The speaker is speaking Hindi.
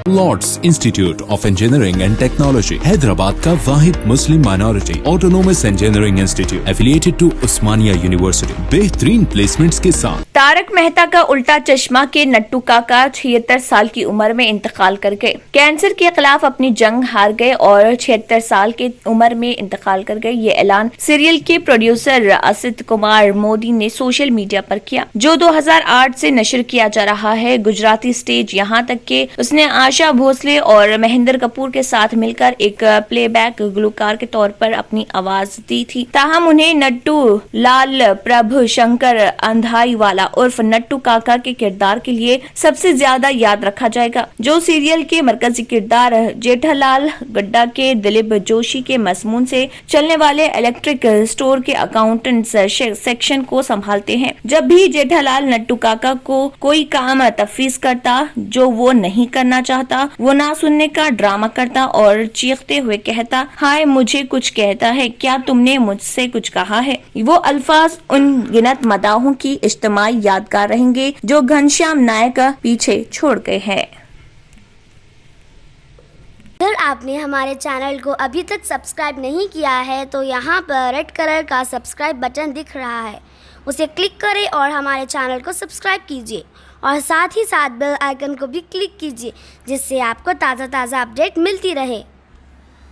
Lord's institute of engineering and technology Hyderabad का वाहिद मुस्लिम minority autonomous engineering institute affiliated to Osmania university बेहतरीन प्लेसमेंट्स के साथ। तारक मेहता का उल्टा चश्मा के नट्टू काका 76 साल की उम्र में इंतकाल कर गए। कैंसर के खिलाफ अपनी जंग हार गए और 76 साल की उम्र में इंतकाल कर गए। ये ऐलान सीरियल के प्रोड्यूसर असित कुमार मोदी ने सोशल मीडिया पर किया, जो 2008 से नशर किया जा रहा है। गुजराती स्टेज यहाँ तक कि उसने आशा भोसले और महेंद्र कपूर के साथ मिलकर एक प्लेबैक गुलकार के तौर पर अपनी आवाज दी थी। ताहम उन्हें नट्टू लाल प्रभु शंकर अंधाईवाला उर्फ नट्टू काका के किरदार के लिए सबसे ज्यादा याद रखा जाएगा, जो सीरियल के मरकजी किरदार जेठालाल गड्ढा के दिलीप जोशी के मजमून से चलने वाले इलेक्ट्रिक स्टोर के अकाउंटेंट सेक्शन को संभालते हैं। जब भी जेठालाल नट्टू काका को कोई काम तफवीज करता जो वो नहीं करना चाहता, वो ना सुनने का ड्रामा करता और चीखते हुए कहता, हाय मुझे कुछ कहता है, क्या तुमने मुझसे कुछ कहा है। वो अल्फाज उन गिनत मदाहों की इज्तिमाई यादगार रहेंगे जो घनश्याम नायक पीछे छोड़ गए हैं। अगर आपने हमारे चैनल को अभी तक सब्सक्राइब नहीं किया है तो यहाँ पर रेड कलर का सब्सक्राइब बटन दिख रहा है, उसे क्लिक करें और हमारे चैनल को सब्सक्राइब कीजिए और साथ ही साथ बेल आइकन को भी क्लिक कीजिए, जिससे आपको ताज़ा अपडेट मिलती रहे।